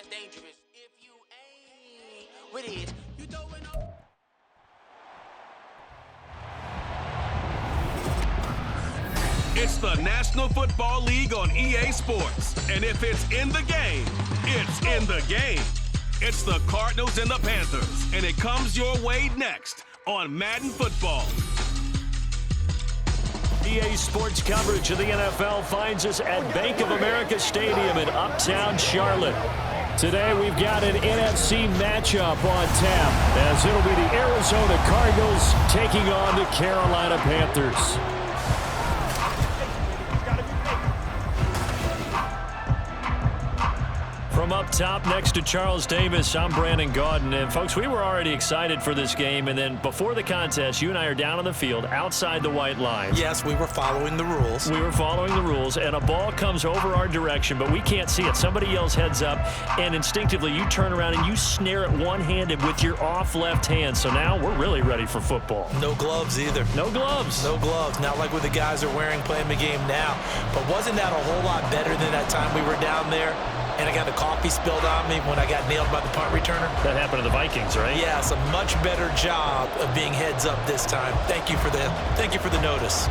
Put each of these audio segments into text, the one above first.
that's dangerous. If you ain't with it, you throwing up. It's the National Football League on EA Sports. And if it's in the game, it's in the game. It's the Cardinals and the Panthers. And it comes your way next on Madden Football. EA Sports coverage of the NFL finds us at Bank of America Stadium in Uptown Charlotte. Today we've got an NFC matchup on tap, as it'll be the Arizona Cardinals taking on the Carolina Panthers. From up top next to Charles Davis, I'm Brandon Gaudin. And folks, we were already excited for this game. And then before the contest, you and I are down on the field outside the white lines. Yes, we were following the rules. We were following the rules, and a ball comes over our direction, but we can't see it. Somebody yells heads up, and instinctively you turn around and you snare it one-handed with your off left hand. So now we're really ready for football. No gloves either. No gloves. No gloves. Not like what the guys are wearing playing the game now. But wasn't that a whole lot better than that time we were down there? And I got the coffee spilled on me when I got nailed by the punt returner. That happened to the Vikings, right? Yes, a much better job of being heads up this time. Thank you for the notice.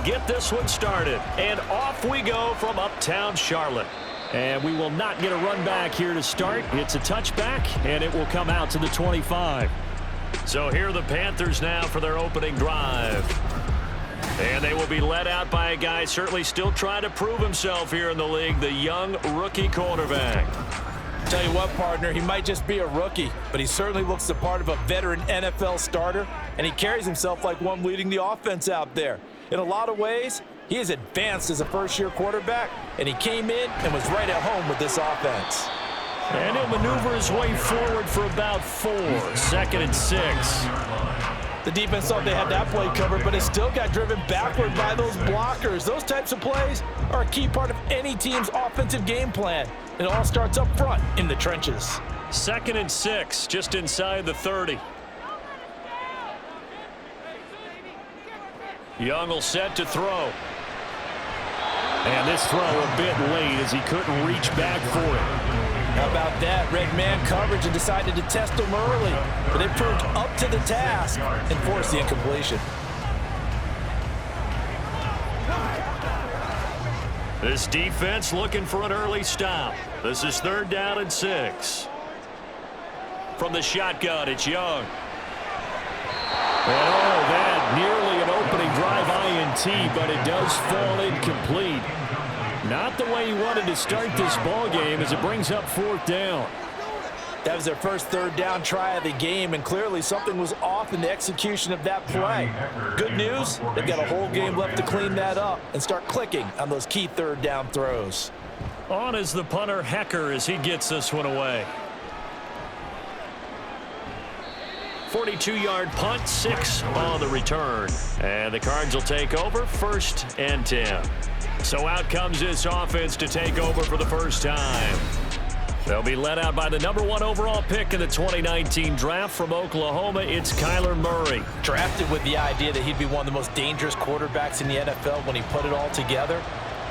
Get this one started, and off we go from Uptown Charlotte. And we will not get a run back here to start. It's a touchback, and it will come out to the 25. So here are the Panthers now for their opening drive. And they will be led out by a guy certainly still trying to prove himself here in the league, the young rookie quarterback. Tell you what, partner, he might just be a rookie, but he certainly looks the part of a veteran NFL starter, and he carries himself like one leading the offense out there. In a lot of ways, he is advanced as a first-year quarterback, and he came in and was right at home with this offense. And he'll maneuver his way forward for about 4. 2nd and 6. The defense thought they had that play covered, but it still got driven backward by those blockers. Those types of plays are a key part of any team's offensive game plan. It all starts up front in the trenches. 2nd and 6, just inside the 30. Young will set to throw. And this throw a bit late as he couldn't reach back for it. How about that? Red man coverage and decided to test him early. But it proved up to the task and forced the incompletion. This defense looking for an early stop. This is 3rd down and 6. From the shotgun, it's Young. And oh, that nearly an opening drive INT, but it does fall incomplete. Not the way he wanted to start this ball game as it brings up 4th down. That was their first 3rd down try of the game, and clearly something was off in the execution of that play. Good news, they've got a whole game left to clean that up and start clicking on those key 3rd down throws. On is the punter Hecker as he gets this one away. 42-yard punt, 6 on the return. And the Cards will take over, 1st and 10. So out comes this offense to take over for the first time. They'll be led out by the #1 overall pick in the 2019 draft from Oklahoma. It's Kyler Murray. Drafted with the idea that he'd be one of the most dangerous quarterbacks in the NFL when he put it all together.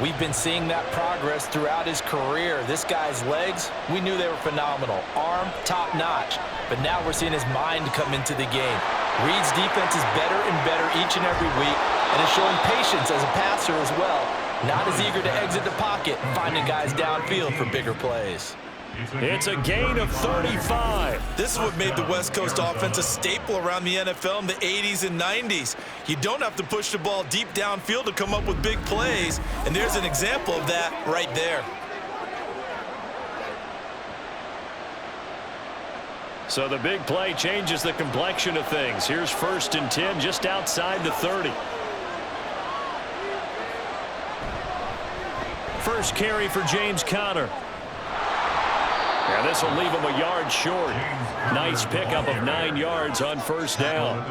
We've been seeing that progress throughout his career. This guy's legs, we knew they were phenomenal. Arm, top-notch. But now we're seeing his mind come into the game. Reed's defense is better and better each and every week, and is showing patience as a passer as well. Not as eager to exit the pocket, finding guys downfield for bigger plays. It's a gain of 35. This is what made the West Coast offense a staple around the NFL in the 80s and 90s. You don't have to push the ball deep downfield to come up with big plays, and there's an example of that right there. So the big play changes the complexion of things. Here's 1st and 10 just outside the 30. First carry for James Conner. And this will leave him a yard short. Nice pickup of 9 yards on first down.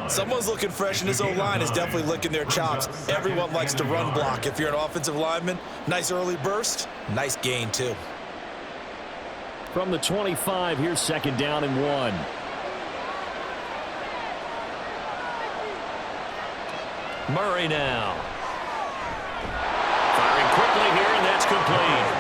Someone's looking fresh, and his O-line is definitely licking their chops. Everyone likes to run block. If you're an offensive lineman, nice early burst, nice gain too. From the 25, here's second down and 1. Murray now. Firing quickly here, and that's complete.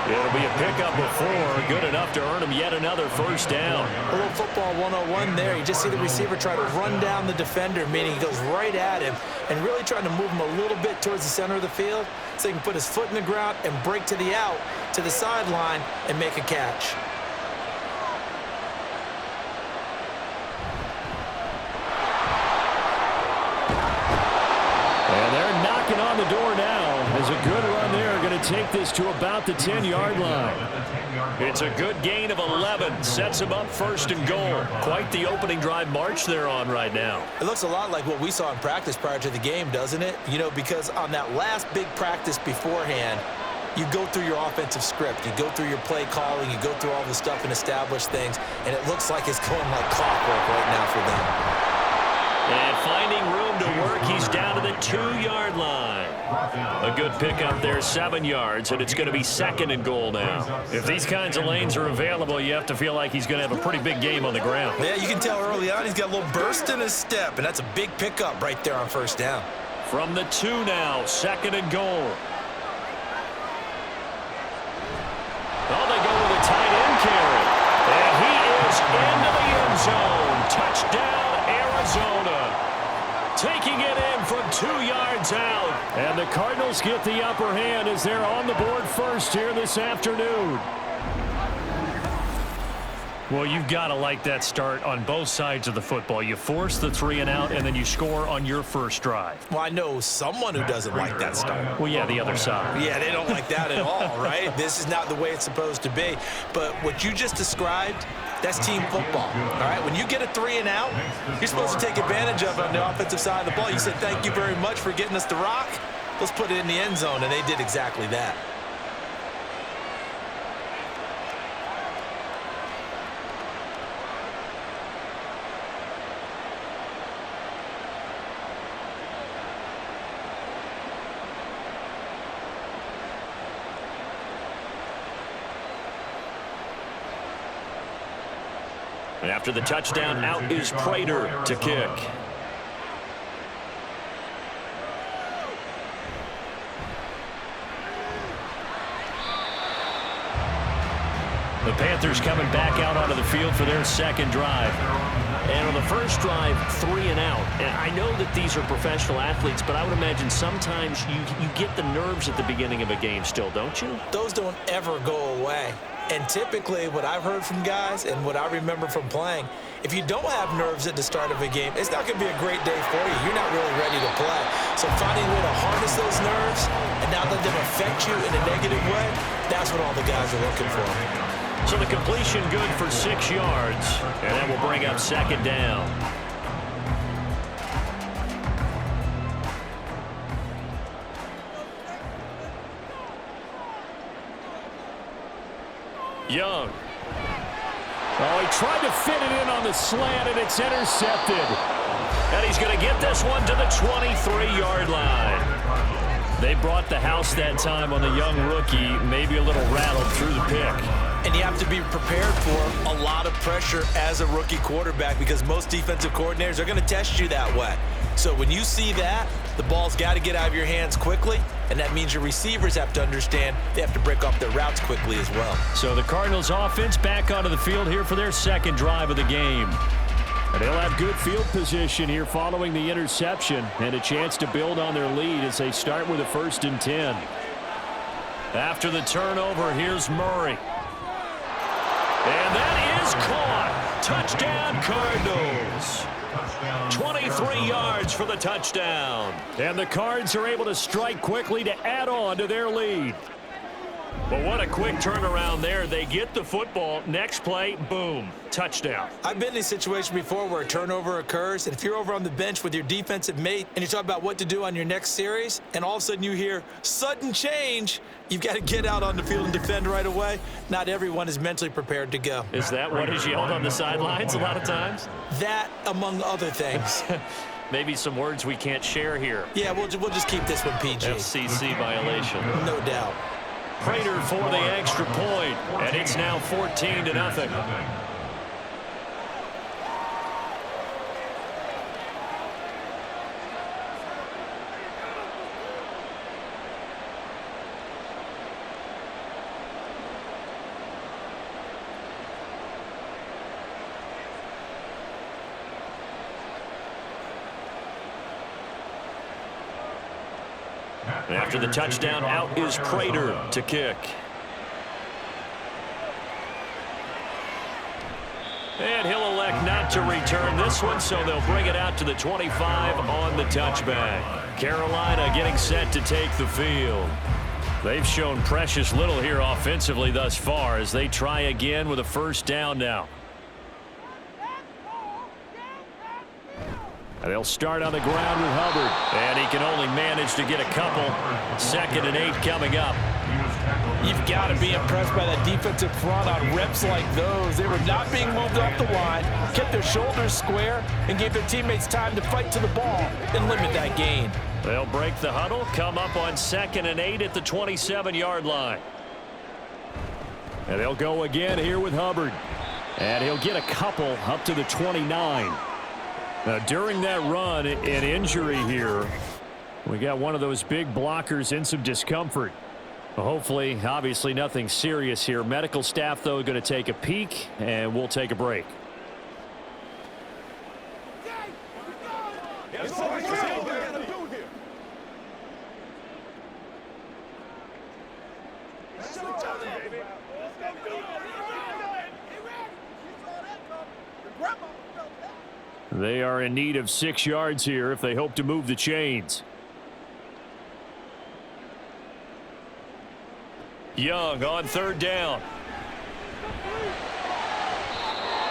It'll be a pickup of 4, good enough to earn him yet another first down. A little football 101 there. You just see the receiver try to run down the defender, meaning he goes right at him and really trying to move him a little bit towards the center of the field so he can put his foot in the ground and break to the out, to the sideline, and make a catch. And they're knocking on the door now. As a good run there, going to take this to about the 10-yard line. It's a good gain of 11. Sets him up first and goal. Quite the opening drive march they're on right now. It looks a lot like what we saw in practice prior to the game, doesn't it? You know, because on that last big practice beforehand, you go through your offensive script. You go through your play calling. You go through all the stuff and establish things. And it looks like it's going like clockwork right now for them. And finding room to work, he's down to the 2-yard line. A good pickup there, 7 yards, and it's going to be second and goal now. If these kinds of lanes are available, you have to feel like he's going to have a pretty big game on the ground. Yeah, you can tell early on he's got a little burst in his step, and that's a big pickup right there on first down. From the 2 now, second and goal. Oh, they go with a tight end carry. And he is into the end zone. Touchdown, Arizona. Taking it in from 2 yards out. And the Cardinals get the upper hand as they're on the board first here this afternoon. Well, you've got to like that start on both sides of the football. You force the 3 and out, and then you score on your first drive. Well, I know someone who doesn't like that start. Well, yeah, the other side. Yeah, they don't like that at all, right? This is not the way it's supposed to be. But what you just described, that's team football, all right? When you get a 3 and out, you're supposed to take advantage of it on the offensive side of the ball. You said, thank you very much for getting us the rock. Let's put it in the end zone, and they did exactly that. After the touchdown, out is Prater to kick. The Panthers coming back out onto the field for their second drive. And on the first drive, 3 and out. And I know that these are professional athletes, but I would imagine sometimes you get the nerves at the beginning of a game still, don't you? Those don't ever go away. And typically what I've heard from guys and what I remember from playing, if you don't have nerves at the start of a game, it's not going to be a great day for you. You're not really ready to play. So finding a way to harness those nerves and not let them affect you in a negative way, that's what all the guys are looking for. So the completion good for 6 yards, and that will bring up second down. Young. Oh, he tried to fit it in on the slant, and it's intercepted. And he's going to get this one to the 23-yard line. They brought the house that time on the young rookie, maybe a little rattled through the pick. And you have to be prepared for a lot of pressure as a rookie quarterback because most defensive coordinators are going to test you that way. So when you see that, the ball's got to get out of your hands quickly, and that means your receivers have to understand they have to break off their routes quickly as well. So the Cardinals offense back onto the field here for their second drive of the game. And they'll have good field position here following the interception and a chance to build on their lead as they start with a 1st and 10. After the turnover, here's Murray. And that is caught. Touchdown, Cardinals. 23 yards for the touchdown. And the Cards are able to strike quickly to add on to their lead. Well, what a quick turnaround there. They get the football. Next play, boom, touchdown. I've been in a situation before where a turnover occurs, and if you're over on the bench with your defensive mate and you talk about what to do on your next series, and all of a sudden you hear sudden change, you've got to get out on the field and defend right away. Not everyone is mentally prepared to go. Is that what is yelled on the sidelines a lot of times? That, among other things. Maybe some words we can't share here. Yeah, we'll just keep this one PG. FCC violation. No doubt. Prater for the extra point, and it's now 14-0. After the touchdown, out is Prater to kick. And he'll elect not to return this one, so they'll bring it out to the 25 on the touchback. Carolina getting set to take the field. They've shown precious little here offensively thus far as they try again with a first down now. And they'll start on the ground with Hubbard. And he can only manage to get a couple. 2nd and 8 coming up. You've got to be impressed by that defensive front on reps like those. They were not being moved off the line, kept their shoulders square, and gave their teammates time to fight to the ball and limit that gain. They'll break the huddle, come up on 2nd and 8 at the 27-yard line. And they'll go again here with Hubbard. And he'll get a couple up to the 29. Now, during that run, an injury here. We got one of those big blockers in some discomfort. Well, hopefully, obviously, nothing serious here. Medical staff, though, going to take a peek, and we'll take a break. They are in need of 6 yards here if they hope to move the chains. Young on 3rd down.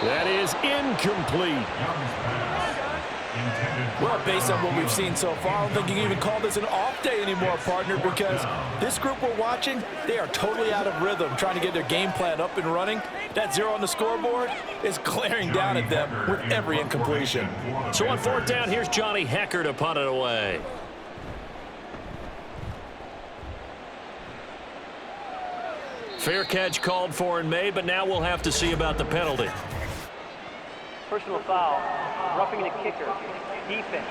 That is incomplete. Well, based on what we've seen so far, I don't think you can even call this an off day anymore, partner, because this group we're watching, they are totally out of rhythm, trying to get their game plan up and running. That 0 on the scoreboard is glaring down at them with every incompletion. So on 4th down, here's Johnny Hecker to punt it away. Fair catch called for and made, but now we'll have to see about the penalty. Personal foul, roughing the kicker, defense.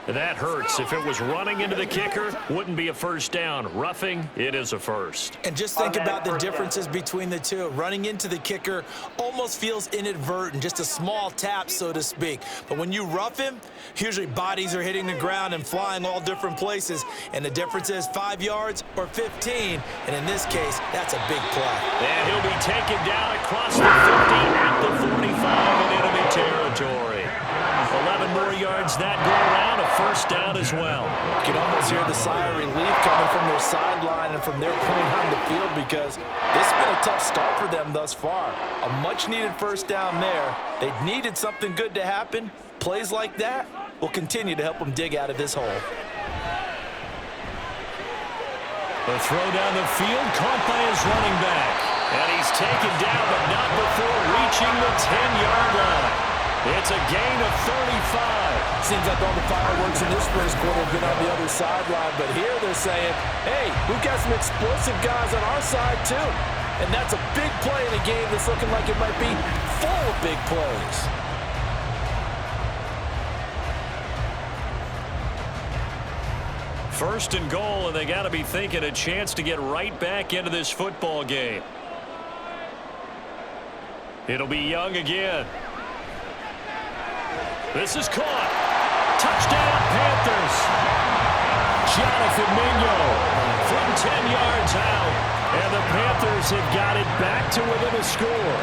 That hurts. If it was running into the kicker, wouldn't be a first down. Roughing, it is a first. And just think about the differences between the two. Running into the kicker almost feels inadvertent, just a small tap, so to speak. But when you rough him, usually bodies are hitting the ground and flying all different places. And the difference is 5 yards or 15. And in this case, that's a big play. And he'll be taken down across the 50 at the 45 in enemy territory. 11 more yards that go around, a first down as well. You can almost hear the sigh of relief coming from their sideline and from their point on the field because this has been a tough start for them thus far. A much-needed first down there. They needed something good to happen. Plays like that will continue to help them dig out of this hole. The throw down the field, caught by his running back. And he's taken down, but not before reaching the 10-yard line. It's a gain of 35. Seems like all the fireworks in this first quarter have been on the other sideline, but here they're saying, hey, we've got some explosive guys on our side too. And that's a big play in a game that's looking like it might be full of big plays. First and goal, and they got to be thinking a chance to get right back into this football game. It'll be Young again. This is caught. Touchdown, Panthers. Jonathan Mingo from 10 yards out. And the Panthers have got it back to within a score.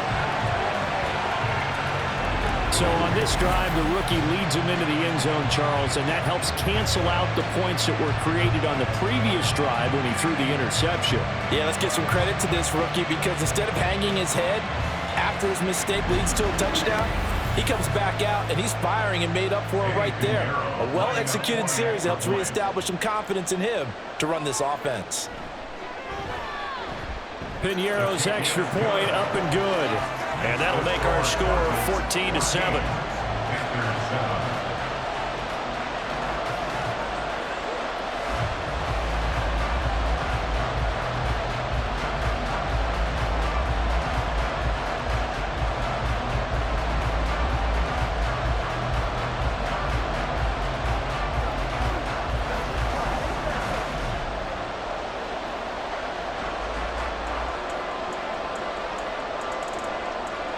So on this drive, the rookie leads him into the end zone, Charles, and that helps cancel out the points that were created on the previous drive when he threw the interception. Yeah, let's give some credit to this rookie because instead of hanging his head after his mistake leads to a touchdown, he comes back out and he's firing and made up for it right there. A well-executed series that helps reestablish some confidence in him to run this offense. Piñeiro's extra point up and good. And that'll make our score 14-7.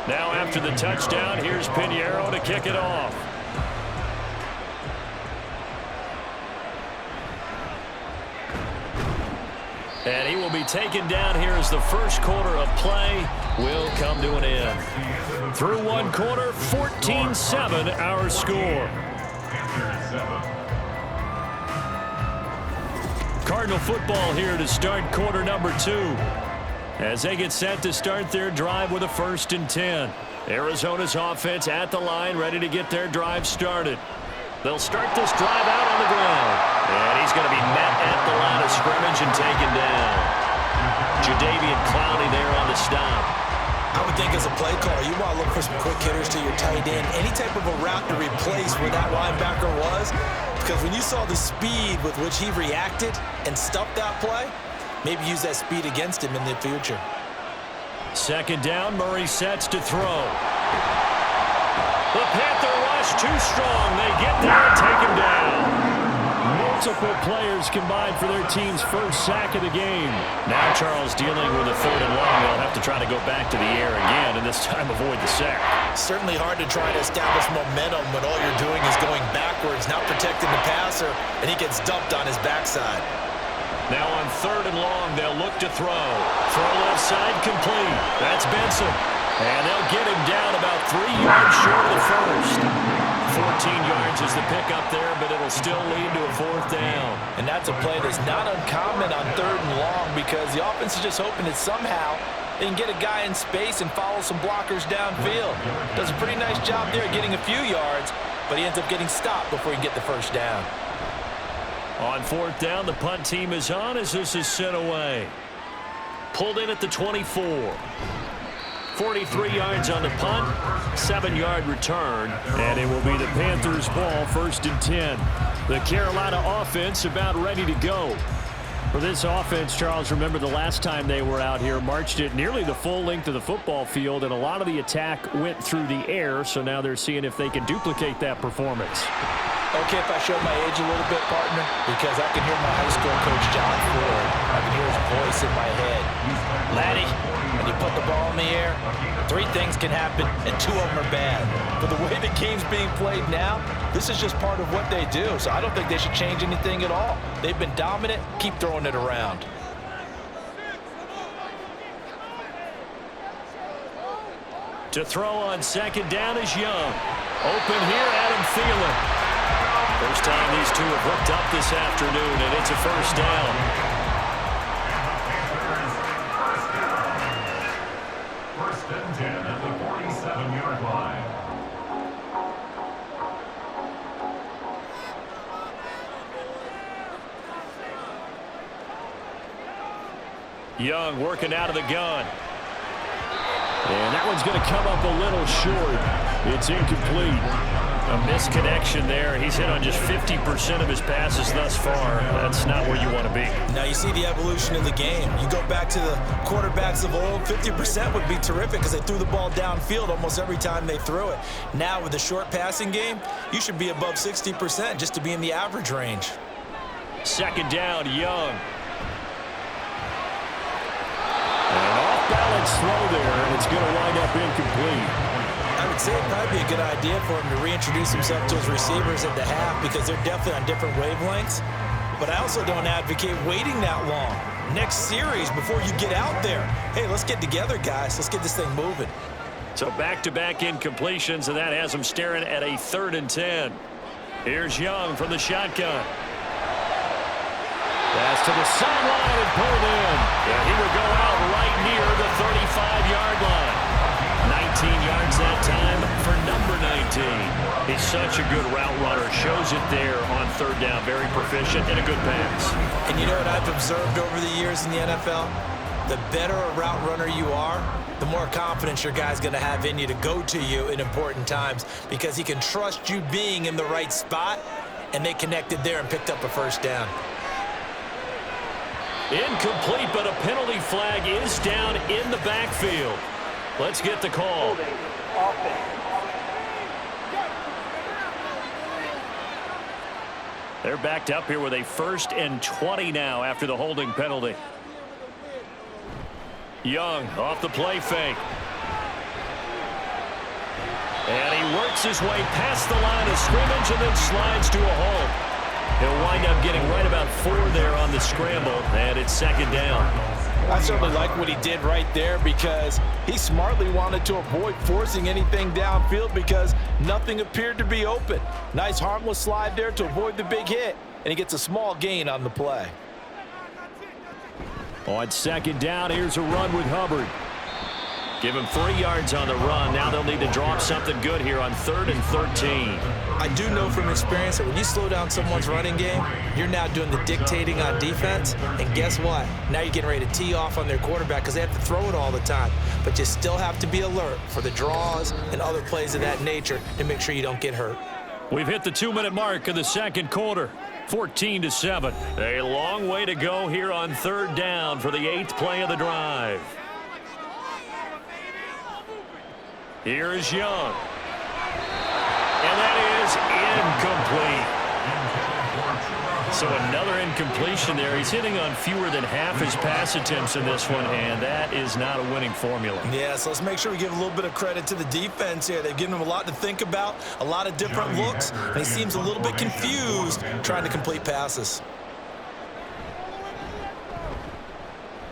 Now after the touchdown, here's Piñeiro to kick it off. And he will be taken down here as the first quarter of play will come to an end. Through one quarter, 14-7 our score. Cardinal football here to start quarter number 2. As they get set to start their drive with a 1st and 10. Arizona's offense at the line, ready to get their drive started. They'll start this drive out on the ground. And he's going to be met at the line of scrimmage and taken down. Jadeveon Clowney there on the stop. I would think as a play caller, you want to look for some quick hitters to your tight end. Any type of a route to replace where that linebacker was. Because when you saw the speed with which he reacted and stuffed that play, maybe use that speed against him in the future. Second down, Murray sets to throw. The Panther rush too strong. They get there and take him down. Multiple players combined for their team's first sack of the game. Now Charles dealing with a 3rd and long. They'll have to try to go back to the air again and this time avoid the sack. Certainly hard to try to establish momentum when all you're doing is going backwards, not protecting the passer, and he gets dumped on his backside. Now on 3rd and long, they'll look to throw. Throw left side complete. That's Benson. And they'll get him down about 3 yards short of the first. 14 yards is the pickup there, but it'll still lead to a 4th down. And that's a play that's not uncommon on 3rd and long because the offense is just hoping that somehow they can get a guy in space and follow some blockers downfield. Does a pretty nice job there getting a few yards, but he ends up getting stopped before he can get the 1st down. On 4th down, the punt team is on as this is sent away. Pulled in at the 24. 43 yards on the punt, 7-yard return, and it will be the Panthers' ball, 1st and 10. The Carolina offense about ready to go. For this offense, Charles, remember the last time they were out here, marched it nearly the full length of the football field, and a lot of the attack went through the air, so now they're seeing if they can duplicate that performance. Okay, if I show my age a little bit, partner, because I can hear my high school coach, John Ford. I can hear his voice in my head. Laddie, when you put the ball in the air, 3 things can happen, and 2 of them are bad. But the way the game's being played now, this is just part of what they do. So I don't think they should change anything at all. They've been dominant. Keep throwing it around. To throw on 2nd down is Young. Open here, Adam Thielen. First time these two have hooked up this afternoon, and it's a 1st down. First and 10 at the 47-yard line. Young working out of the gun. And that one's going to come up a little short. It's incomplete. A misconnection there. He's hit on just 50% of his passes thus far. That's not where you want to be. Now you see the evolution of the game. You go back to the quarterbacks of old, 50% would be terrific because they threw the ball downfield almost every time they threw it. Now with the short passing game, you should be above 60% just to be in the average range. 2nd down, Young. An off-balance throw there, and it's going to wind up incomplete. I would say it'd probably be a good idea for him to reintroduce himself to his receivers at the half because they're definitely on different wavelengths. But I also don't advocate waiting that long. Next series, before you get out there, hey, let's get together, guys. Let's get this thing moving. So back-to-back incompletions, and that has them staring at a 3rd and 10. Here's Young from the shotgun. Pass to the sideline and pulled in. Yeah, he would go out right near the 35-yard line. 19 yards that time for number 19. He's such a good route runner. Shows it there on 3rd down. Very proficient and a good pass. And you know what I've observed over the years in the NFL? The better a route runner you are, the more confidence your guy's going to have in you to go to you in important times because he can trust you being in the right spot, and they connected there and picked up a 1st down. Incomplete, but a penalty flag is down in the backfield. Let's get the call. Holding. Offense. They're backed up here with a 1st and 20 now after the holding penalty. Young off the play fake. And he works his way past the line of scrimmage and then slides to a halt. He'll wind up getting right about 4 there on the scramble, and it's 2nd down. I certainly like what he did right there because he smartly wanted to avoid forcing anything downfield because nothing appeared to be open. Nice harmless slide there to avoid the big hit, and he gets a small gain on the play. On 2nd down, here's a run with Hubbard. Give him 3 yards on the run. Now they'll need to drop something good here on 3rd and 13. I do know from experience that when you slow down someone's running game, you're now doing the dictating on defense. And guess what? Now you're getting ready to tee off on their quarterback because they have to throw it all the time. But you still have to be alert for the draws and other plays of that nature to make sure you don't get hurt. We've hit the 2-minute mark of the 2nd quarter. 14-7. A long way to go here on 3rd down for the 8th play of the drive. Here is Young. And that is incomplete. So another incompletion there. He's hitting on fewer than half his pass attempts in this one, and that is not a winning formula. Yeah, so let's make sure we give a little bit of credit to the defense here. They've given him a lot to think about, a lot of different looks, and he seems a little bit confused trying to complete passes.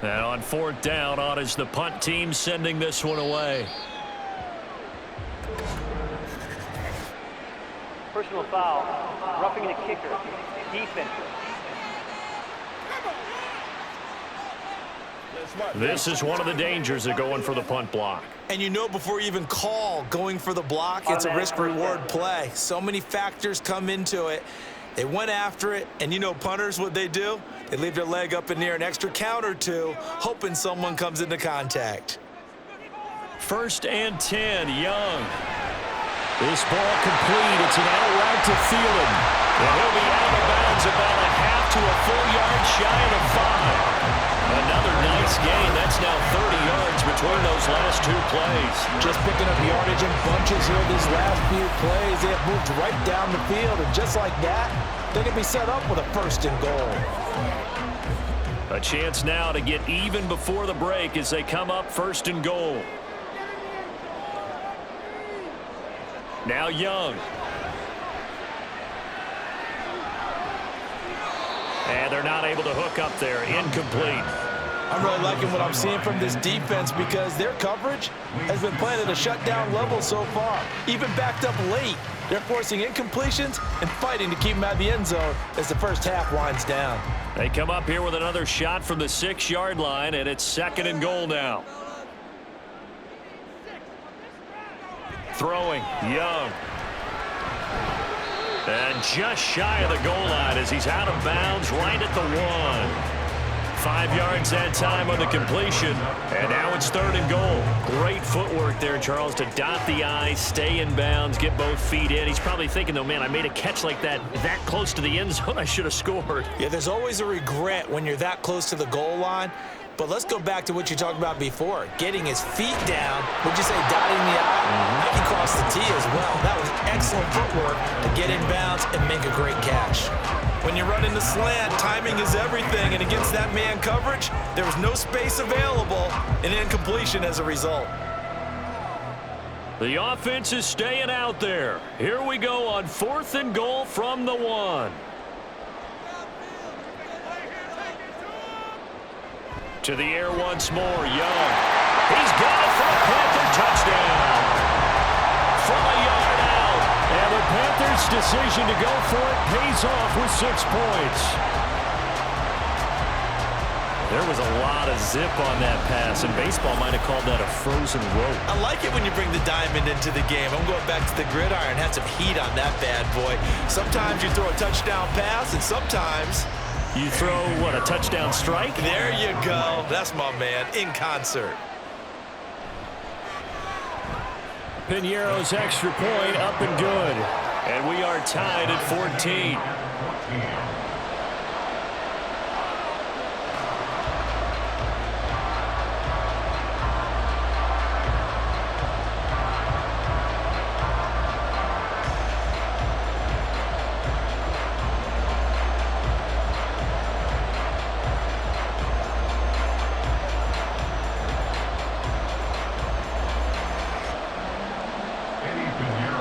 And on 4th down, on is the punt team sending this one away. Personal foul. Roughing the kicker. Defense. This is one of the dangers of going for the punt block. And you know before you even call going for the block, it's a risk-reward play. So many factors come into it. They went after it, and you know punters, what they do? They leave their leg up in the air an extra count or two, hoping someone comes into contact. 1st and 10, Young. This ball complete. It's an out route to Thielen. And he'll be out of bounds about a half to a full yard shy of the 5. Another nice gain. That's now 30 yards between those last 2 plays. Just picking up yardage in bunches here these last few plays. They have moved right down the field, and just like that, they can be set up with a 1st and goal. A chance now to get even before the break as they come up 1st and goal. Now Young. And they're not able to hook up there. Incomplete. I'm really liking what I'm seeing from this defense because their coverage has been playing at a shutdown level so far. Even backed up late, they're forcing incompletions and fighting to keep them out of the end zone as the first half winds down. They come up here with another shot from the 6-yard line, and it's 2nd and goal now. Throwing, Young. And just shy of the goal line as he's out of bounds right at the 1. 5 yards that time on the completion. And now it's 3rd and goal. Great footwork there, Charles, to dot the I, stay in bounds, get both feet in. He's probably thinking, though, man, I made a catch like that close to the end zone. I should have scored. Yeah, there's always a regret when you're that close to the goal line. But let's go back to what you talked about before. Getting his feet down, would you say dotting the I? He crossed the T as well. That was excellent footwork to get in bounds and make a great catch. When you're running the slant, timing is everything. And against that man coverage, there was no space available, and incompletion as a result. The offense is staying out there. Here we go on 4th and goal from the 1. To the air once more, Young. He's got it for a Panther touchdown. from a yard out. And the Panthers' decision to go for it pays off with 6 points. There was a lot of zip on that pass, and baseball might have called that a frozen rope. I like it when you bring the diamond into the game. I'm going back to the gridiron. Had some heat on that bad boy. Sometimes you throw a touchdown pass, and sometimes you throw, what, a touchdown strike? There you go. That's my man, in concert. Piñeiro's extra point up and good. And we are tied at 14.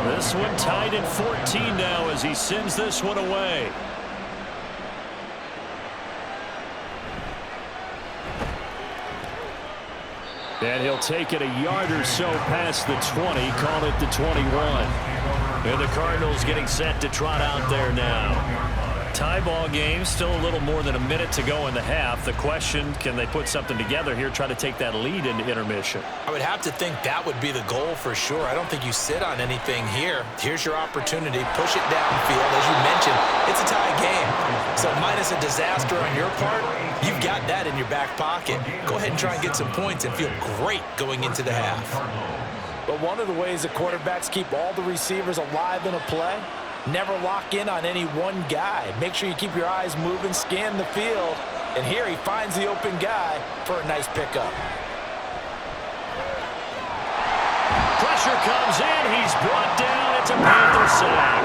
This one tied at 14 now as he sends this one away. And he'll take it a yard or so past the 20, call it the 21. And the Cardinals getting set to trot out there now. Tie ball game, still a little more than a minute to go in the half. The question, can they put something together here, try to take that lead into intermission? I would have to think that would be the goal for sure. I don't think you sit on anything here. Here's your opportunity. Push it downfield. As you mentioned, it's a tie game. So minus a disaster on your part, you've got that in your back pocket. Go ahead and try and get some points and feel great going into the half. But one of the ways that quarterbacks keep all the receivers alive in a play, never lock in on any one guy. Make sure you keep your eyes moving, scan the field. And here he finds the open guy for a nice pickup. Pressure comes in. He's brought down. It's a Panther sack.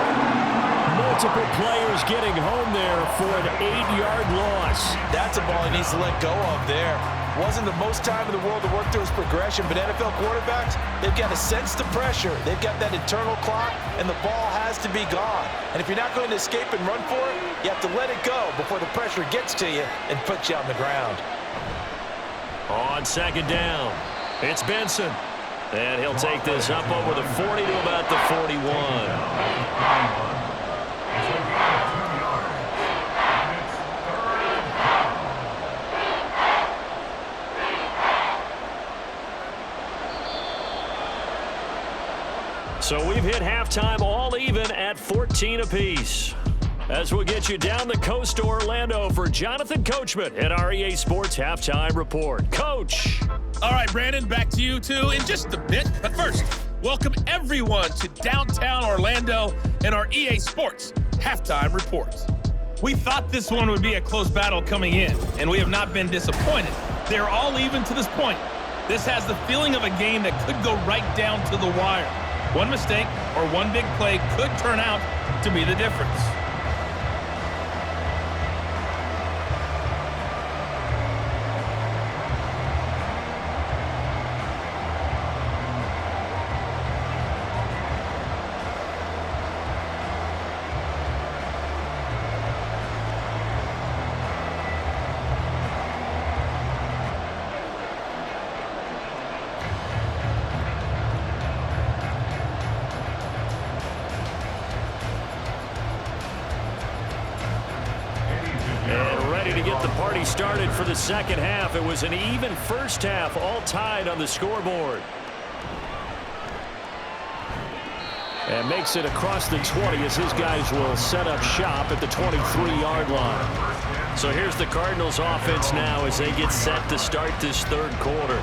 Multiple players getting home there for an 8-yard loss. That's a ball he needs to let go of there. Wasn't the most time in the world to work through his progression, but NFL quarterbacks, they've got to sense the pressure. They've got that internal clock, and the ball has to be gone. And if you're not going to escape and run for it, you have to let it go before the pressure gets to you and puts you on the ground. On second down, it's Benson. And he'll take this up over the 40 to about the 41. So we've hit halftime all even at 14 apiece. As we'll get you down the coast to Orlando for Jonathan Coachman at our EA Sports Halftime Report. Coach. All right, Brandon, back to you two in just a bit. But first, welcome everyone to downtown Orlando and our EA Sports Halftime Report. We thought this one would be a close battle coming in, and we have not been disappointed. They're all even to this point. This has the feeling of a game that could go right down to the wire. One mistake or one big play could turn out to be the difference. Started for the second half. It was an even first half, all tied on the scoreboard. And makes it across the 20 as his guys will set up shop at the 23-yard line. So here's the Cardinals offense now as they get set to start this third quarter.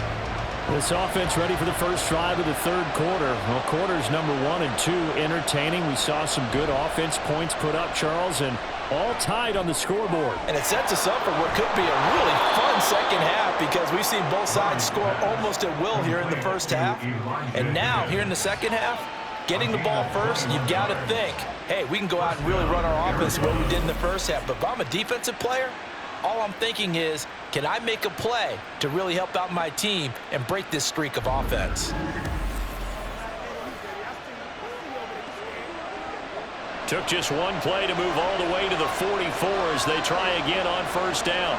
This offense ready for the first drive of the third quarter. Well, quarters number 1 and 2 entertaining. We saw some good offense points put up, Charles, and all tied on the scoreboard. And it sets us up for what could be a really fun second half because we've seen both sides score almost at will here in the first half. And now, here in the second half, getting the ball first, you've got to think, hey, we can go out and really run our offense the way we did in the first half. But if I'm a defensive player, all I'm thinking is, can I make a play to really help out my team and break this streak of offense? Took just one play to move all the way to the 44 as they try again on first down.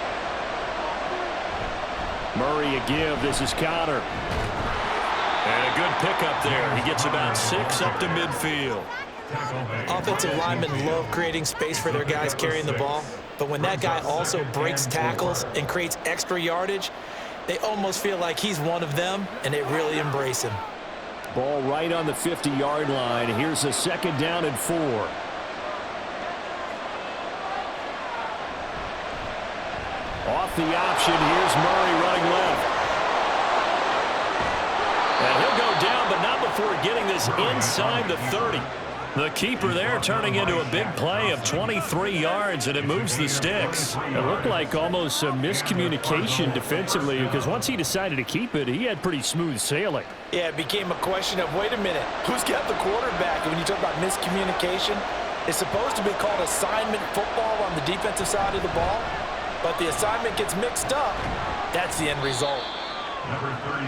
Murray a give. This is Connor. And a good pickup there. He gets about 6 up to midfield. Offensive linemen love creating space for their guys carrying the ball, but when that guy also breaks tackles and creates extra yardage, they almost feel like he's one of them, and they really embrace him. Ball right on the 50-yard line. Here's a 2nd down and 4. Off the option, here's Murray running left. And he'll go down, but not before getting this inside the 30. The keeper there turning into a big play of 23 yards, and it moves the sticks. It looked like almost a miscommunication defensively, because once he decided to keep it, he had pretty smooth sailing. Yeah, it became a question of, wait a minute, who's got the quarterback? And when you talk about miscommunication, it's supposed to be called assignment football on the defensive side of the ball, but the assignment gets mixed up. That's the end result.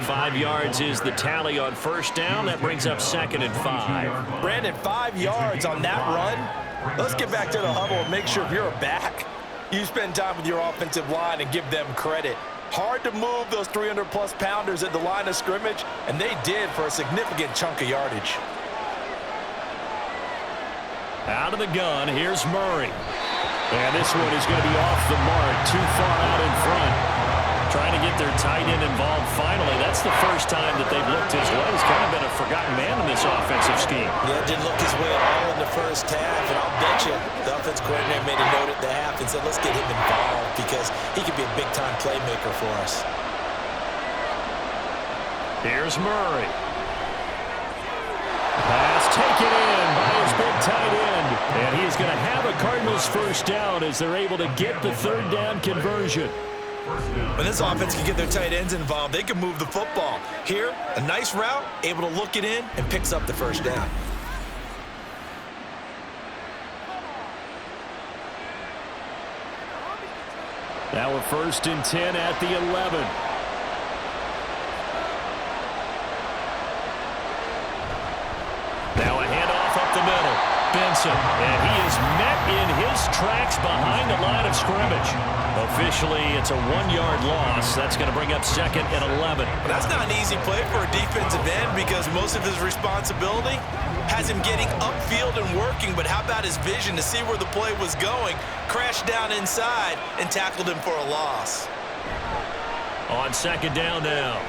5 yards is the tally on 1st down. That brings up 2nd and 5. Brandon, 5 yards on that run. Let's get back to the huddle and make sure if you're a back, you spend time with your offensive line and give them credit. Hard to move those 300-plus pounders at the line of scrimmage, and they did for a significant chunk of yardage. Out of the gun, here's Murray. And this one is going to be off the mark, too far out in front. Trying to get their tight end involved finally. That's the first time that they've looked his way. He's kind of been a forgotten man in this offensive scheme. Yeah, didn't look his way at all in the first half, and I'll bet you the offense coordinator made a note at the half and said, let's get him involved because he could be a big-time playmaker for us. Here's Murray. Pass taken in by his big tight end. And he's going to have a Cardinals 1st down as they're able to get the 3rd down conversion. When this offense can get their tight ends involved, they can move the football. Here, a nice route, able to look it in, and picks up the 1st down. Now a 1st and 10 at the 11. Now a handoff up the middle. Benson, and he is met in his tracks behind the line of scrimmage. Officially, it's a 1-yard loss. That's going to bring up 2nd and 11. That's not an easy play for a defensive end because most of his responsibility has him getting upfield and working, but how about his vision to see where the play was going, crashed down inside, and tackled him for a loss. On 2nd down now,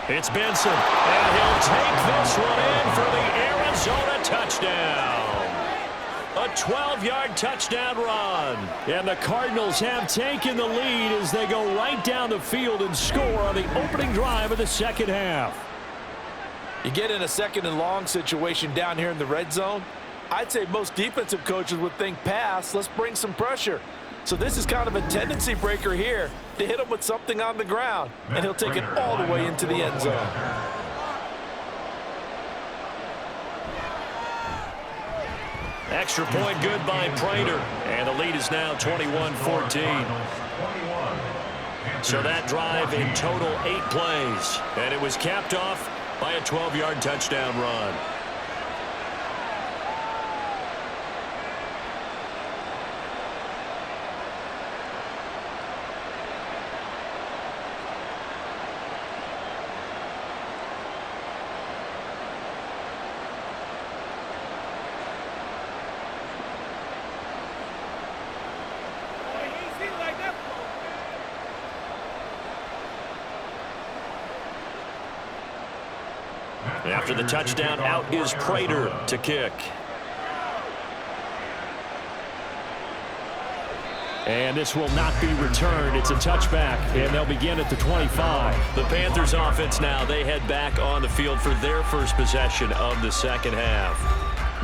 it's Benson, and he'll take this one in for the Arizona touchdown. A 12-yard touchdown run. And the Cardinals have taken the lead as they go right down the field and score on the opening drive of the 2nd half. You get in a 2nd and long situation down here in the red zone, I'd say most defensive coaches would think pass, let's bring some pressure. So this is kind of a tendency breaker here to hit him with something on the ground, and he'll take it all the way into the end zone. Extra point good by Prater, and the lead is now 21-14. So that drive in total 8 plays, and it was capped off by a 12-yard touchdown run. After the touchdown, out is Prater to kick. And this will not be returned. It's a touchback, and they'll begin at the 25. The Panthers offense now, they head back on the field for their first possession of the 2nd half.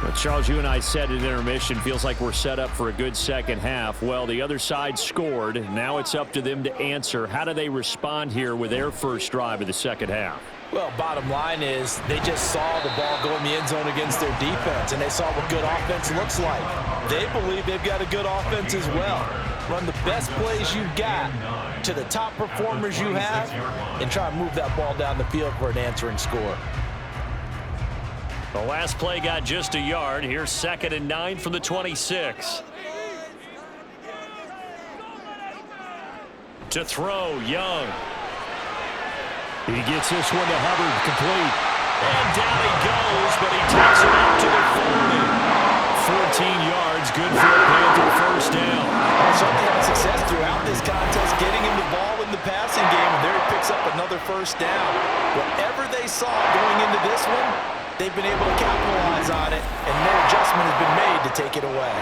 Well, Charles, you and I said at intermission, feels like we're set up for a good 2nd half. Well, the other side scored. Now it's up to them to answer. How do they respond here with their first drive of the 2nd half? Well, bottom line is they just saw the ball go in the end zone against their defense, and they saw what good offense looks like. They believe they've got a good offense as well. Run the best plays you've got to the top performers you have and try and move that ball down the field for an answering score. The last play got just a yard. Here's 2nd and 9 from the 26. To throw, Young. He gets this one to Hubbard, complete. And down he goes, but he takes it up to the 40. 14 yards, good for a Panther first down. Well, certainly had success throughout this contest, getting him the ball in the passing game, and there he picks up another first down. Whatever they saw going into this one, they've been able to capitalize on it, and no adjustment has been made to take it away.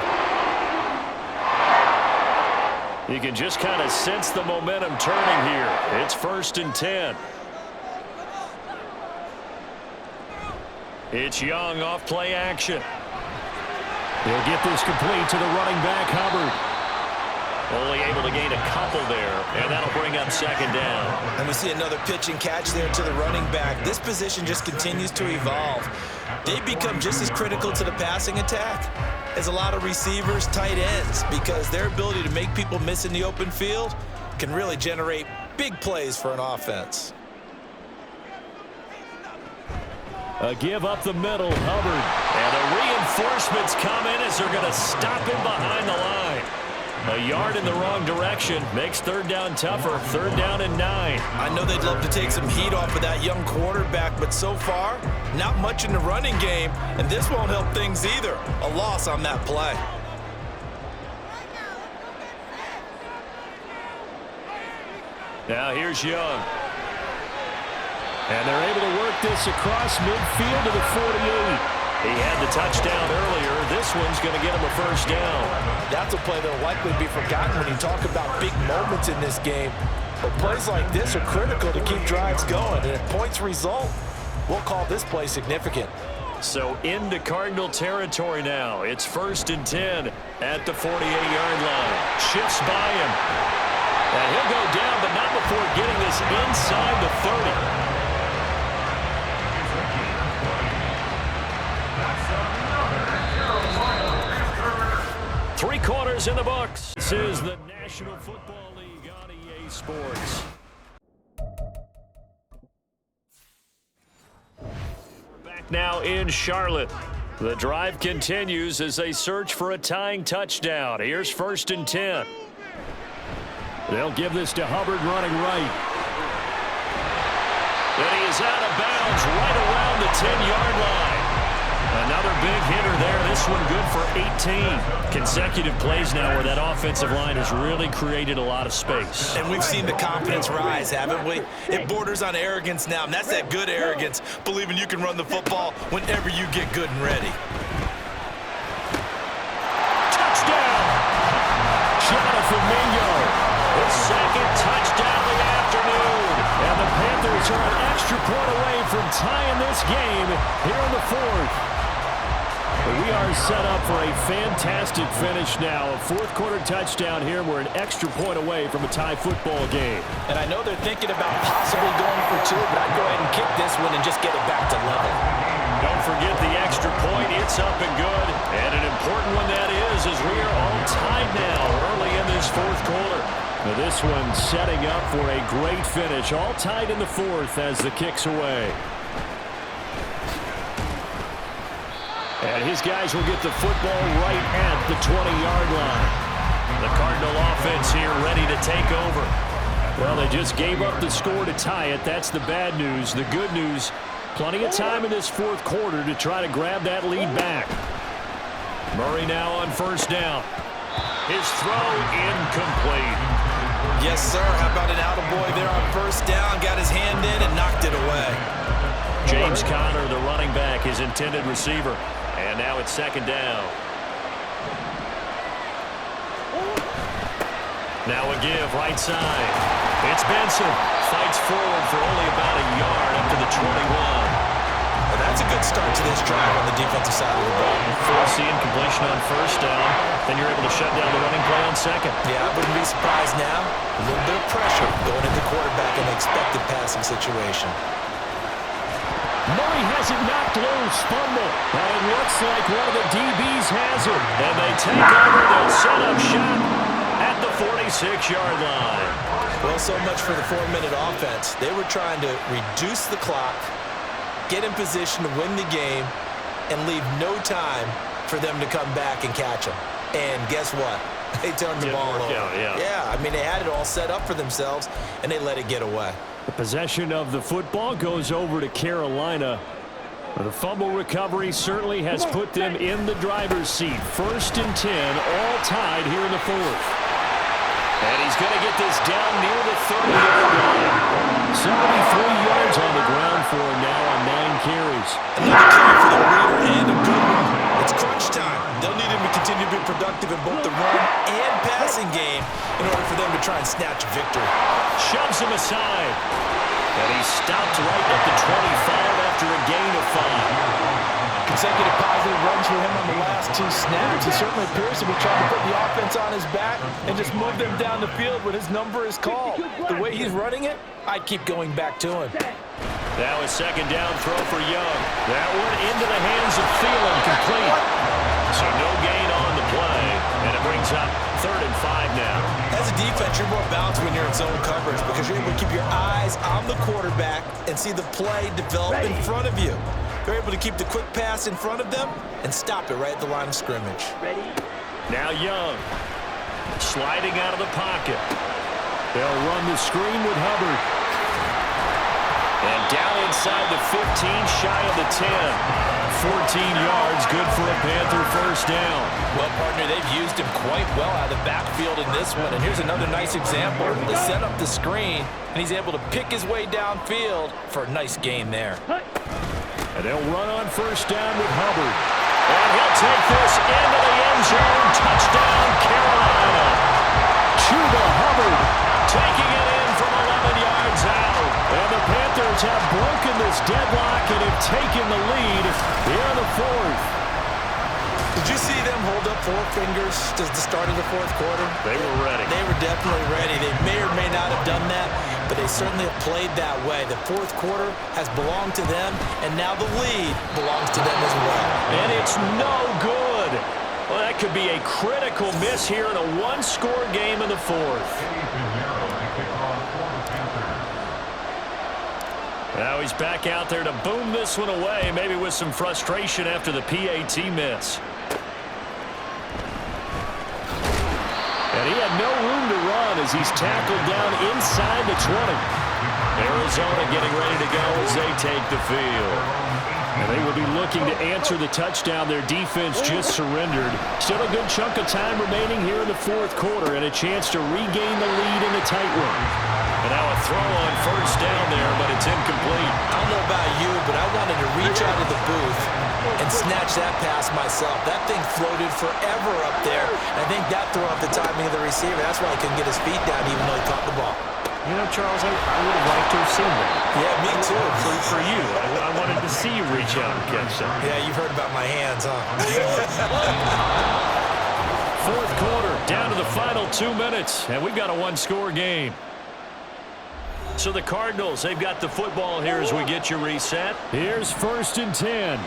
You can just kind of sense the momentum turning here. It's 1st and 10. It's Young off play action. He'll get this complete to the running back, Hubbard. Only able to gain a couple there, and that'll bring up 2nd down. And we see another pitch and catch there to the running back. This position just continues to evolve. They become just as critical to the passing attack as a lot of receivers, tight ends, because their ability to make people miss in the open field can really generate big plays for an offense. A give up the middle, Hubbard. And the reinforcements come in as they're going to stop him behind the line. A yard in the wrong direction makes 3rd down tougher. 3rd down and 9. I know they'd love to take some heat off of that young quarterback, but so far, not much in the running game, and this won't help things either. A loss on that play. Now here's Young. And they're able to work this across midfield to the 48. He had the touchdown earlier. This one's going to get him a first down. That's a play that will likely be forgotten when you talk about big moments in this game. But plays like this are critical to keep drives going. And if points result, we'll call this play significant. So into Cardinal territory now. It's 1st and 10 at the 48-yard line. Shifts by him. And he'll go down, but not before getting this inside the 30. 3 quarters in the books. This is the National Football League on EA Sports. Back now in Charlotte. The drive continues as they search for a tying touchdown. Here's 1st and 10. They'll give this to Hubbard running right. And he is out of bounds right around the 10-yard line. Another big hitter there. This one good for 18. Consecutive plays now where that offensive line has really created a lot of space. And we've seen the confidence rise, haven't we? It borders on arrogance now, and that's that good arrogance, believing you can run the football whenever you get good and ready. Touchdown! Jonathan Mingo. His 2nd touchdown of the afternoon. And the Panthers are an extra point away from tying this game here in the 4th. We are set up for a fantastic finish now. A 4th quarter touchdown here. We're an extra point away from a tie football game. And I know they're thinking about possibly going for 2, but I'd go ahead and kick this one and just get it back to level. Don't forget the extra point. It's up and good. And an important one that is, as we are all tied now early in this 4th quarter. Now this one setting up for a great finish. All tied in the 4th as the kick's away. And his guys will get the football right at the 20-yard line. The Cardinal offense here ready to take over. Well, they just gave up the score to tie it. That's the bad news. The good news, plenty of time in this 4th quarter to try to grab that lead back. Murray now on 1st down. His throw incomplete. Yes, sir. How about an attaboy there on 1st down? Got his hand in and knocked it away. James Conner, the running back, his intended receiver. And now it's 2nd down. Now a give, right side. It's Benson. Fights forward for only about a yard up to the 21. Well, that's a good start to this drive on the defensive side of the ball. Forcing completion on 1st down. Then you're able to shut down the running play on 2nd. Yeah, I wouldn't be surprised now. A little bit of pressure going into quarterback in the expected passing situation. Murray has it knocked loose. Fumble. And it looks like one of the DBs has it. And they take over. They'll set up shop at the 46-yard line. Well, so much for the 4-minute offense. They were trying to reduce the clock, get in position to win the game, and leave no time for them to come back and catch them. And guess what? They turned the ball over. Yeah, I mean, they had it all set up for themselves, and they let it get away. The possession of the football goes over to Carolina. The fumble recovery certainly has put them in the driver's seat. 1st and 10, all tied here in the 4th. And he's going to get this down near the 30-yard line. 73 yards on the ground for him now on 9 carries. Another carry for the reader and a good one. It's crunch time. They'll need him to continue to be productive in both the run and passing game in order for them to try and snatch a victory. Shoves him aside. And he stopped right at the 25 after a gain of 5. Consecutive positive runs for him on the last 2 snaps. He certainly appears to be trying to put the offense on his back and just move them down the field when his number is called. The way he's running it, I'd keep going back to him. Now a 2nd down throw for Young. That one into the hands of Thielen, complete. So no gain on the play, and it brings up 3rd and 5 now. As a defense, you're more balanced when you're in zone coverage because you're able to keep your eyes on the quarterback and see the play develop in front of you. You're able to keep the quick pass in front of them and stop it right at the line of scrimmage. Now Young, sliding out of the pocket. They'll run the screen with Hubbard. And down inside the 15, shy of the 10. 14 yards, good for a Panther 1st down. Well, partner, they've used him quite well out of the backfield in this one. And here's another nice example. They set up the screen, and he's able to pick his way downfield for a nice gain there. And they'll run on 1st down with Hubbard. And he'll take this into the end zone. Touchdown, Carolina. Chuba Hubbard taking it in from 11 yards out. And the Panthers have broken this deadlock and have taken the lead here in the 4th. Did you see them hold up 4 fingers to the start of the 4th quarter? They were ready. They were definitely ready. They may or may not have done that, but they certainly have played that way. The 4th quarter has belonged to them, and now the lead belongs to them as well. And it's no good. Well, that could be a critical miss here in a 1-score game in the 4th. Now he's back out there to boom this one away, maybe with some frustration after the PAT miss. And he had no room to run as he's tackled down inside the 20. Arizona getting ready to go as they take the field. And they will be looking to answer the touchdown their defense just surrendered. Still a good chunk of time remaining here in the 4th quarter and a chance to regain the lead in the tight one. And now a throw on 1st down there, but it's incomplete. I don't know about you, but I wanted to reach out of the booth and snatch that pass myself. That thing floated forever up there. I think that threw off the timing of the receiver. That's why he couldn't get his feet down even though he caught the ball. You know, Charles, I would have liked to have seen that. Yeah, me too. For you, I wanted to see you reach out and catch that. Yeah, you've heard about my hands, huh? 4th quarter, down to the final 2 minutes, and we've got a 1-score game. So the Cardinals, they've got the football here as we get you reset. Here's 1st and 10.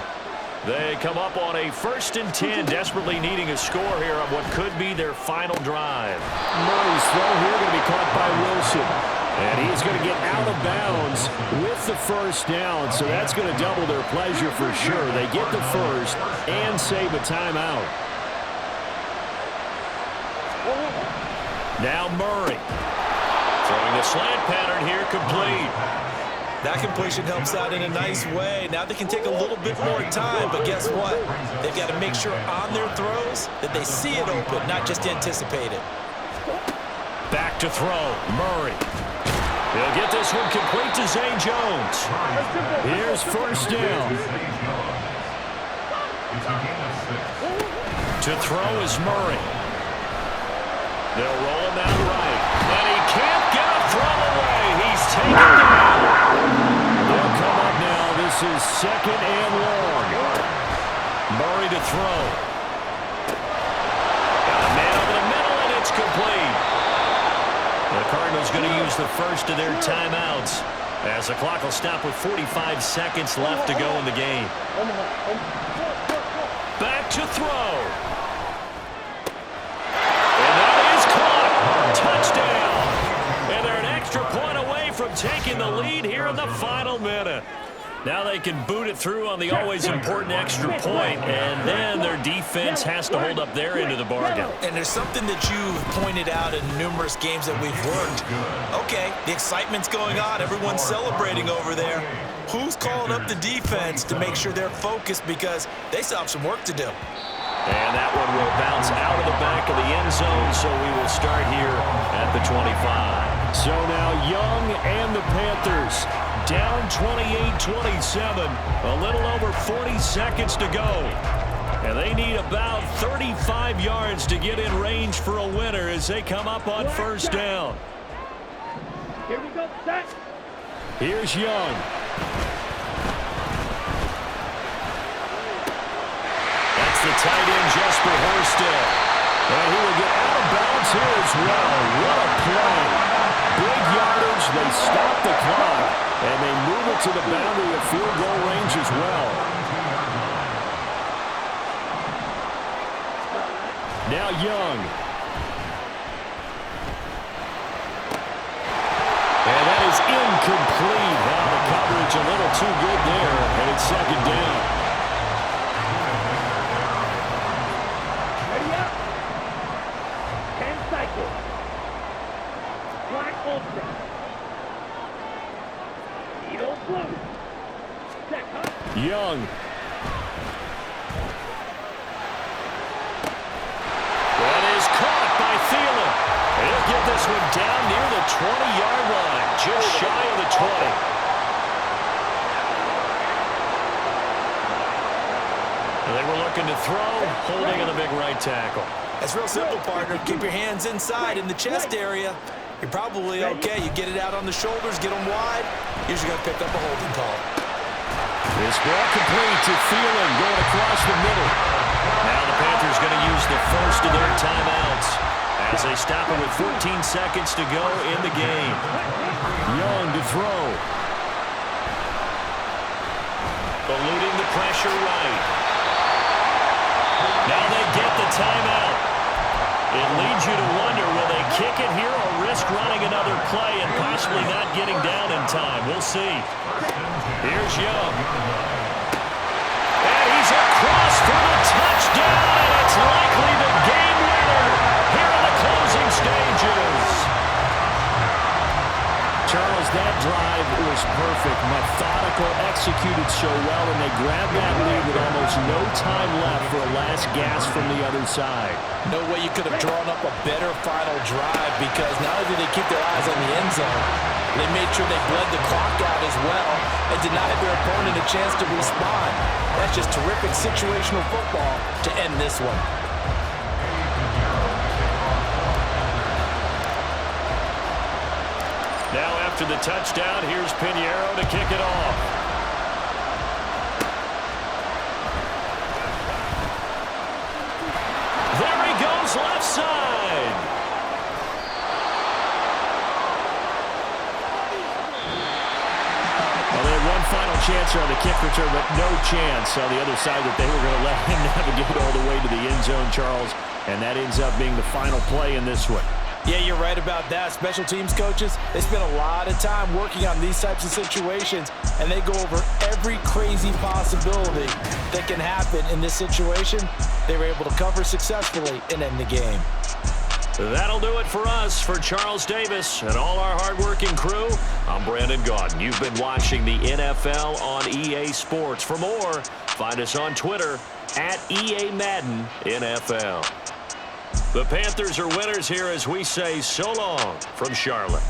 They come up on a 1st and 10, desperately needing a score here on what could be their final drive. Murray's throw here going to be caught by Wilson. And he's going to get out of bounds with the 1st down, so that's going to double their pleasure for sure. They get the 1st and save a timeout. Now Murray. Throwing the slant pattern here, complete. That completion helps out in a nice way. Now they can take a little bit more time, but guess what? They've got to make sure on their throws that they see it open, not just anticipate it. Back to throw, Murray. He'll get this one complete to Zay Jones. Here's 1st down. To throw is Murray. They'll roll him out right. And he can't get a throw away. He's taken down. They'll come up now. This is 2nd and long. Murray to throw. Got a man over the middle, and it's complete. The Cardinals going to use the 1st of their timeouts as the clock will stop with 45 seconds left to go in the game. Back to throw. And that is caught. Touchdown. And they're an extra point away from taking the lead here in the final minute. Now they can boot it through on the always important extra point, and then their defense has to hold up their end of the bargain. And there's something that you've pointed out in numerous games that we've worked. Okay, the excitement's going on. Everyone's celebrating over there. Who's calling up the defense to make sure they're focused because they still have some work to do? And that one will bounce out of the back of the end zone, so we will start here at the 25. So now Young and the Panthers down 28-27, a little over 40 seconds to go. And they need about 35 yards to get in range for a winner as they come up on first down. Here we go, set. Here's Young. That's the tight end, Jesper Horsted. And he will get out of bounds here as well. What a play. Big yardage. They stop the clock, and they move it to the boundary of field goal range as well. Now Young. And that is incomplete. Now the coverage a little too good there, and it's second down. Ready up. 10 cycles. Black ultra. Needle blue. Set, huh? Young. That is caught by Thielen. He'll get this one down near the 20-yard line, just shy of the 20. They were looking to throw, holding in the big right tackle. That's real simple, partner. Keep your hands inside in the chest area. You're probably okay. You get it out on the shoulders, get them wide. Usually got to pick up a holding call. This ball complete to Thielen going across the middle. Now the Panthers going to use the first of their timeouts as they stop it with 14 seconds to go in the game. Young to throw. Eluding the pressure right. Now they get the timeout. It leads you to wonder, will they kick it here or risk running another play and possibly not getting down in time? We'll see. Here's Young. And he's across for the touchdown, and it's likely the game winner here in the closing stages. Charles, that drive was perfect, methodical, executed so well, and they grabbed that lead with almost no time left for a last gasp from the other side. No way you could have drawn up a better final drive because not only did they keep their eyes on the end zone, they made sure they bled the clock out as well and denied their opponent a chance to respond. That's just terrific situational football to end this one. Now after the touchdown, here's Pinheiro to kick it off. There he goes, left side. Well, they had one final chance on the kick return, but no chance on the other side that they were going to let him navigate all the way to the end zone, Charles. And that ends up being the final play in this one. Yeah, you're right about that. Special teams coaches, they spend a lot of time working on these types of situations, and they go over every crazy possibility that can happen in this situation. They were able to cover successfully and end the game. That'll do it for us. For Charles Davis and all our hard-working crew, I'm Brandon Gaudin. You've been watching the NFL on EA Sports. For more, find us on Twitter at EA Madden NFL. The Panthers are winners here as we say so long from Charlotte.